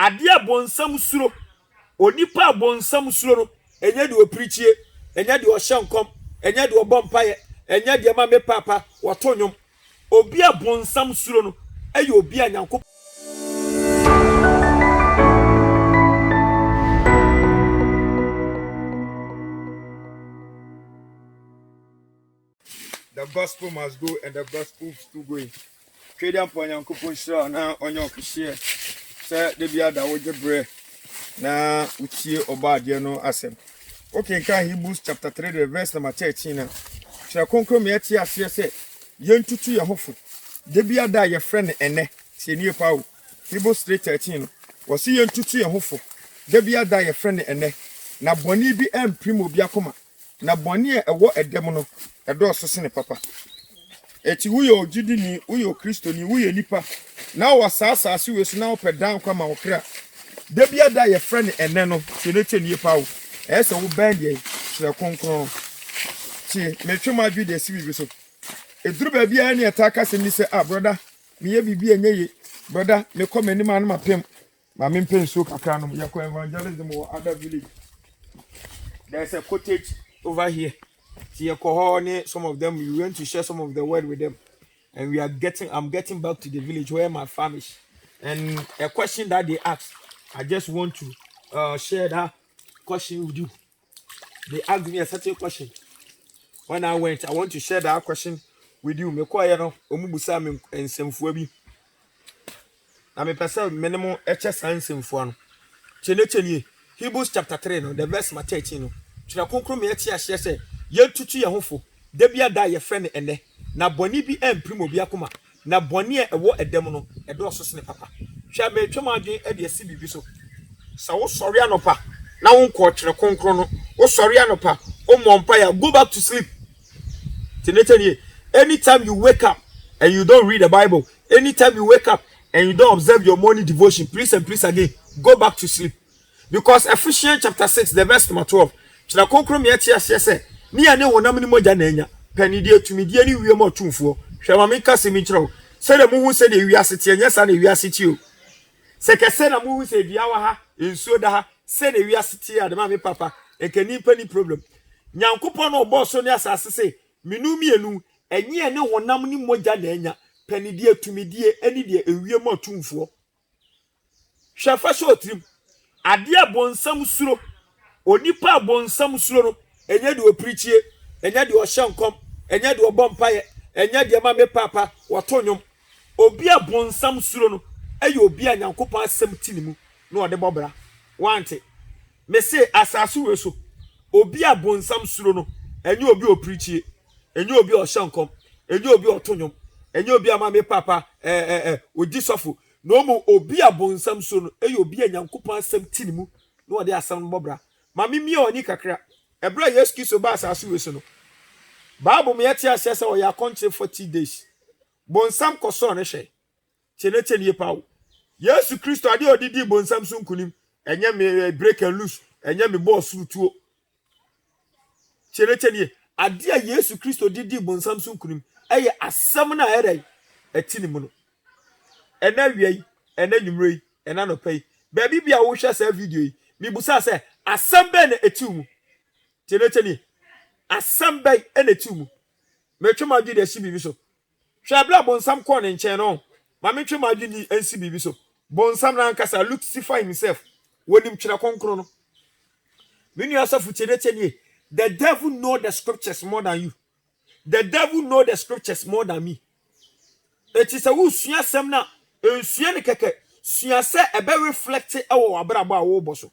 ade abonsam suro onipa abonsam suro no enye de oprichie enye de ohyenkom enye de obompaye enye de ma me papa wotonyom obi abonsam suro no eye obi anyanko. The gospel must go and the gospel is still going. Trading for Yankupon Shah now on your share. Sir, the Biada with the bread. Now, we see about the no assem. Okay, can Hebrews chapter 3, verse number 13. Shall conclude me at your say, young to your hopeful. The Biada, your friend, and ne, say near power. Hebrews 3:13. Was he young to your hopeful? The Biada, your friend, and ne. Na boni bi em primo biakoma. Na boni e wo edemono. Edo sosene papa. Eti uyo jidini, uyo Kristo ni uyo nipa. Na wasasa asi wesu na opedan kwa maokra. Debia da ye friend ene no, chenete ni pa wo. Ese wo band ye, hwe konkron. Ti, metwe madwi de si bi so. Eduru ba bia ne ataka se ni se brother, me ye bibi enye ye. Brother, me come ani ma no mapem. Ma me mpen so kakra no, ye ko evangelism wo other village. There's a cottage over here. Some of them, we went to share some of the word with them, and I'm getting back to the village where my farm is. And a question that they asked, I just want to share that question with you. They asked me a certain question. When I went, I want to share that question with you. Me kwa yano omubusa me ensemfo bi. Na me pesa minimum HS ensemfo no. Chenechenie Hebrews chapter 3 no, the verse 13 no. Tuna konkro me ati ahye se ye tutu ye hofo da bia da ye frɛ ne ene na boni bi emprimo bi akoma na boni e wo edem no edo so sene papa hwa me twam adwen e de asi bibi so sa wo sɔre anopa na wo nkɔ twere konkro no wo sɔre anopa o mompa ya go back to sleep. Tinetenie, anytime you wake up and you don't read the Bible, anytime you wake up and you don't observe your morning devotion, please and please again go back to sleep. Because Ephesians chapter 6 the verse number 12 tuna konkro me ati ase se ni ane wonam ni moja na enya panidie tumidie ni wiem otumfo hwema me kase mi kyerɛw se de mu hu se de wiase tie nya sa na wiase tie o se kese na mu hu se bia wa ha ensuo da ha se de wiase tie ade ma me papa ekani pani problem nyankopɔ no obo so ne asase se minu mienu enye ane wonam ni moja na enya panidie tumidie ani de ewiem otumfo hwefa so otrim ade abonsam suro onipa abonsam suro no enye de oprichie enye de ohyenkom enye de obompaye enye de ma me papa wotonyom obi abonsam suro no eye obi anyankopon asem tinimu no ode bobra wante me say asasu weso obi abonsam suro no enye obi oprichie enye obi ohyenkom enye obi otonyom enye obi ama me papa odisofo no mo obi abonsam suro no eye obi anyankopon asem tinimu no ode asem bobra mami mi oni kakra ebra Yesu Kristo ba asasu weso no Bible me yeti asese o ya konche 40 days bonsam koso ne hwe chenete nie pawo Yesu Kristo ade odidi bonsam so nkunim enye me break and loose enye me boss tuo chenete nie ade a Yesu Kristo didi bonsam so nkunim eye asem na ere atinimu no ena wiei ena nwumrei ena no pai ba bibia wo hwe sa video yi mi busa se asem be na etimu chenete asambay enetumu metwe madu de si bibi so hwa bla bonsam ko ne nchen no ma metwe madu ni ensi bibi so bonsam na nkasa Lucifer himself wonim twere konkro no menu asafu chenete ni the devil know the scriptures more than you. The devil know the scriptures more than me. It is a wo sua sem na ensua ne keke sua se ebe reflect e wo abrabo a wo boso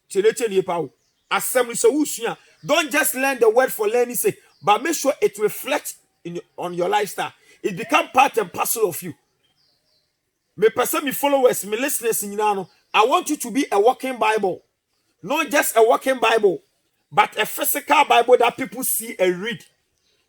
chenete ni pa wo asem so wo sua. Don't just learn the word for learning sake, but make sure it reflects on your lifestyle. It becomes part and parcel of you. Me person, me followers, me listeners, I want you to be a walking Bible. Not just a walking Bible, but a physical Bible that people see and read.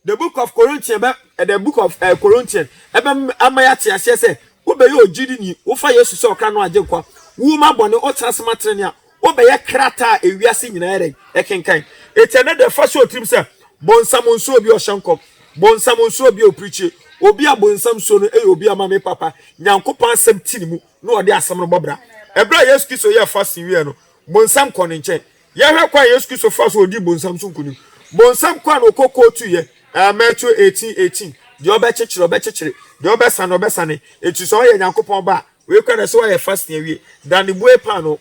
The book of Corinthians, the book of Corinthians, Amayati say, Ube yo jidini, ufa yesu so kano ajekwa, wuma bone o transmatrenia. Obeye krata ewiase nyina ere ekenkan etene the first trim say bonsam nso obi ohyankom bonsam nso obi opriche obi abonsam so no obi ama me papa nyankopon asem tinimu no ode asem no bobra Ebra Yesu Kristo ye fasting we no. Bonsam kɔ ne nkyɛn. Ye hwɛ kwa Yesu Kristo fast odi bonsam so nkunim. Bonsam kwa no kokko tu ye. Matthew 18:18. De obɛkyekyere. De obɛsane. Etu so ye Nyankopɔn ba. We kwa na so ye fasting awie. Dan the boy pa no.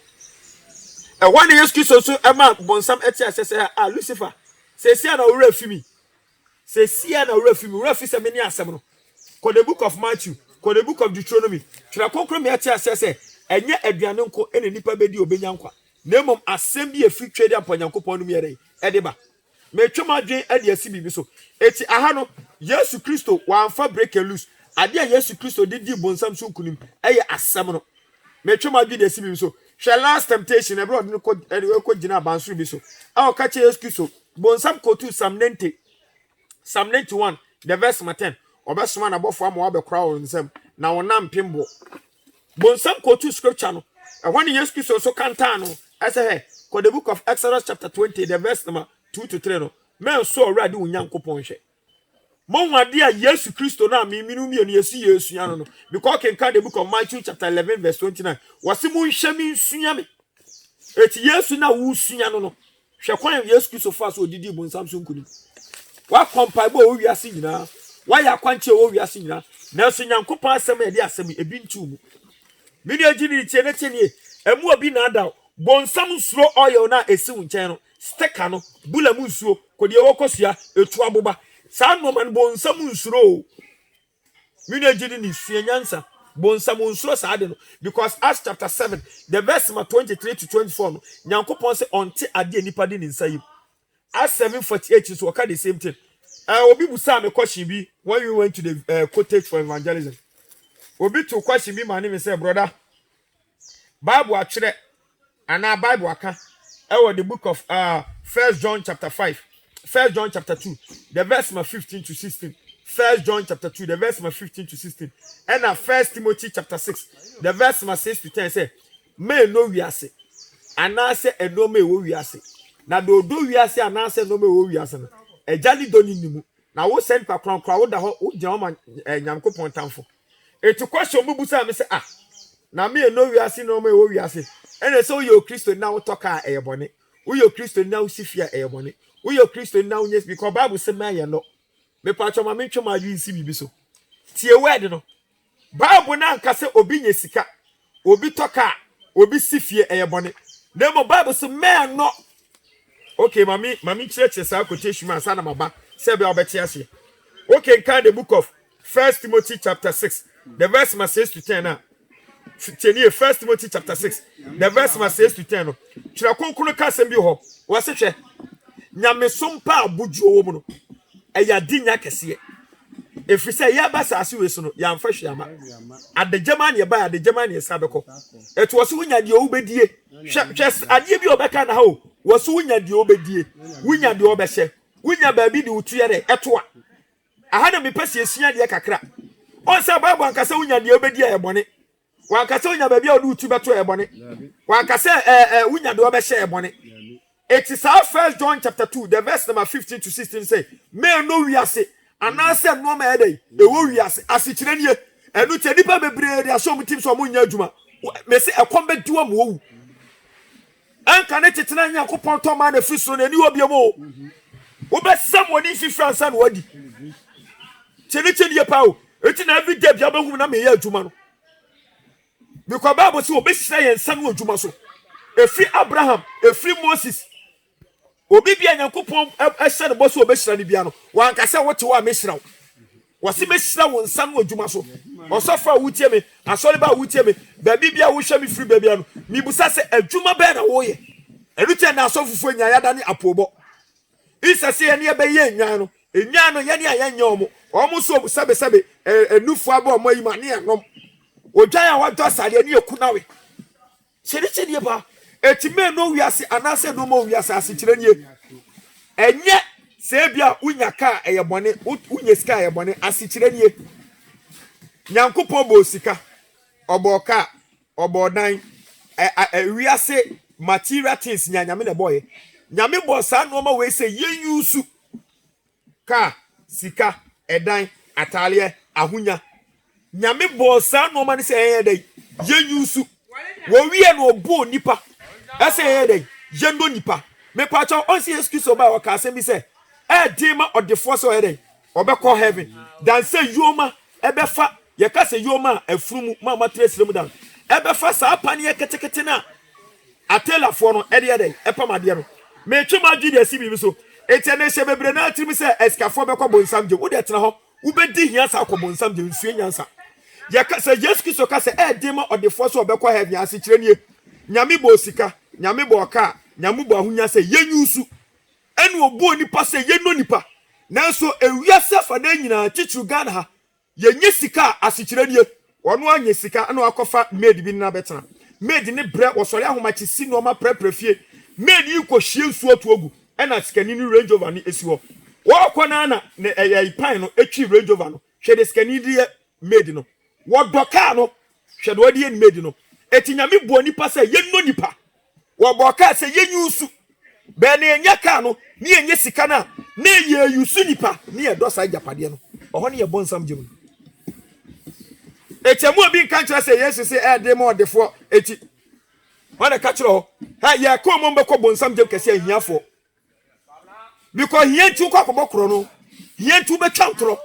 One Yesu Kristo so ema bonsam eti asese Lucifer. Se sia na owura fimi. Se sia na owura fimi. Owura fi se meni asem no. Ko the book of Matthew, ko the book of Deuteronomy. Tira konkro me eti asese enye aduane nko ene nipa bedi obenya nkwa. Na mom asem bi efiri twede aponyankopɔn no mere edeba. Me twema adwen ade asi bibi so. Eti aha no Yesu Kristo wanfa break and loose. Ade a Yesu Kristo didi bonsam so kunim eye asem no. Me twema adwen de asi bibi so. Shall last temptation abroad no ko gina bansuru bi so. A ka che Yesu Kristo bonsam ko tu Psalm 90 Psalm 91 the verse 10. Obesoma na bofo ama wabekra wo nsem na wonam pembo. Bonsam ko tu scripture no. When Yesu Kristo so kanta no I say hey, ko the book of Exodus chapter 20 the verse number 2 to 3 no. Men so already unyankopon hwe. Mon wade a Yesu Kristo na miminu mi enu Yesu ya no. Because can count the book of Matthew chapter 11 verse 29. Wase mu nhwe mi nsua me. Eti Yesu na wu sua no no. Hwe kwan Yesu Kristo fa so odidi bonsam so nkuni. Wa compare bo wo wiase nyina. Wa ya kwanche wo wiase nyina. Na so Nyankopon asem e de asem ebi ntu mu. Mini agini tie ne tie emu obi na ada bonsam suro oil na esi wo nchen no. Sticker no bula mu nsuo kodi ewokosua etu aboba. Sa no man bonsam nsuro. Mini agini ni sua nyansa. Bonsam nsuro sa ade no because Acts chapter 7 the verse 23 to 24 no Nyankopon say onte ade nipa de nsa yim. Acts 7:48 so waka the same thing. Obi busa me question bi when we went to the cottage for evangelism. Obi to question bi man me say brother Bible akere ana Bible aka the book of 1 John chapter 5 1 John chapter 2 the verse 15 to 16 1 John chapter 2 the verse 15 to 16 and 1 Timothy chapter 6 the verse 6 to 10 say me no wiase ana say eno me wo wiase na do wiase ana say no me wo wiase no ejali doni nimu na wo send pa kran wo da ho wo gyan ma Nyankopɔn tamfo etu question mu busa me say na me no wiase no me wo wiase ene so yo Kristo na wo toka eyebone wo yo Kristo na wo sifia eyebone wo yo Kristo na wo yes because Bible say me ye no me pa choma me twoma yu nsi bibi so tie word no Bible na nka say obi nye sika obi toka obi sifia eyebone na mo Bible say me no okay mami church sa quotation man sana maba say be obeti ase okay kan the book of 1 Timothy chapter 6 the verse 6 to 10 na 1 Timothy chapter 6 the verse 6 to 10 no tira konkunu ka sem bi ho wo se hwe nyame sompa abuju owo mu no eya dinya kese efri say ya ba sa ase we so no ya mfa hwe ama adejama ne ba adejama ne sa beko eto wo se wunya de owo bedie hwe ade bi obeka na ha o wo se wunya de owo bedie wunya de obehye wunya ba bi de utuye de eto a aha na me pese esia de kakra on say Bible ankasa wunya de obedie e bone wankasa wunya ba bi a odu utu beto e bone wankasa wunya de obehye e bone. It is our 1 John chapter 2 the verse number 15 to 16 say me no wiase anase no ma edey e wo wiase asikyire nie enu te nipa bebre de aso mutim so mo nya adwuma me se ekombe diwo mo wu anka ne tetena Nyankopɔn to ma na fiso na ni obi mo wo be sam woni fi France na wadi cheni pa o eti na every day bia be hu na me ya adwuma no because Bible say obi hira yen san adwuma so efri Abraham efri Moses obi bia Nyankopɔn ehye ne boso obi hira ne bia no wanka se wote wa me hira wase me hira won san adwuma so osofa wutie me asori ba wutie me ba bibia wo hwe me firi ba bia no mi busa se adwuma be na wo ye enute na asofufu nya ya da ne apobo isa se ye ne be ye nwan no enwan no ye ne anya omo so sabe enufu aba omo yi ma ne anom odwan a wadɔ sare ne ekunawe chiri ba etime no wiase anase no mo wiase asikyire nie enye se bia unya ka eyebone unya sika eyebone asikyire nie Nyankopɔn bo sika oboka obodan wiase material things nyame ne boye nyame bo sa no ma we se yenyusu ka sika edan atale ahunya nyame bo sa no ma ne se eyedai yenyusu wo wie no obu nipa ese ye dey yendo nipa me pacho on see excuse oba wa ka asem bi say dima odefo so ye dey obekọ heaven dan say yoma ebefa ye ka say yoma afurumu mama tresrem dan ebefa sa apane ye ketekete na atela fo no ede dey epamade no me twema gidi asibi bi so etiane hye bebre na atimi say eskafo bekọ bonsam je wo de tena ho wo bedi hia sa akọ bonsam je nsuye nyansa ye ka say Jesus Christ ka say dima odefo so obekọ heaven ase kire nie nyame bo sika nyame bo ka nyame bo ahunya say yenyusu enu obu onipa say yeno nipa nanso ewiase fa na nyina chichu Ghana ha yenye sika asikire nie ono anye sika ana akofa maid bi na betena maid ne bre wosori ahomachi si no ma prefie maid yi ko hie nsuo to ogu ena sikani ni Range Rover ni esi ho wo kona na pan no etwi Range Rover no hwe de sikani di maid no wo doka no hwe de odi ni maid no etinyame bo nipa say yenno nipa wo boka say yenyusu be na enya ka no ni enye sika na ye yusu nipa ni e dosa japade no oho ne ye bonsam jemu etemu obi kan kire say Jesus say dey mo defo eti wana ka kire ho ha ye ko mo mbekọ bonsam jem kese ahiafo because hientu kwa kobokro no hientu be twantro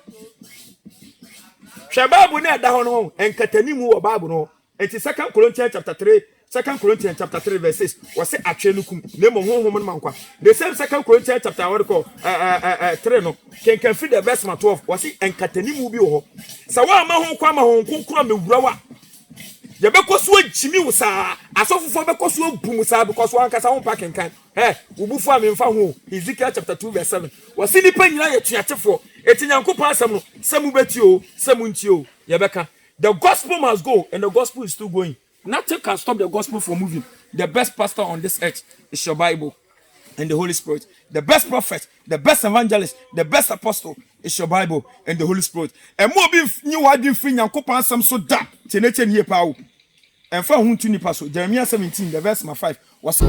hwe Bible na da ho no enkatanimu wo Bible no eti 2 Corinthians chapter 3 2 Corinthians chapter 3 verse 6 was say atwenukum na mo honhom no mankwa the same 2 Corinthians chapter 3 no can fit the verse 12 was say enkatanimu bi wo sa wa ma ho kwa ma ho konkura mewura wa ye bekoso agimi wo sa asofofo bekoso abum sa because one kasa ho pack kan ubufu amemfa ho Ezekiel chapter 2 verse 7 was say nipa nyina ye tuatefo etinyankopon asem no semu betio semu ntio ye beka the gospel must go and the gospel is still going. Nothing can stop the gospel from moving. The best pastor on this earth is your Bible and the Holy Spirit. The best prophet, the best evangelist, the best apostle is your Bible and the Holy Spirit. And more be new wadi free nyankopon asem so da tenete nie pa wo. And for hun tu ni pa so Jeremiah 17 the verse 5 was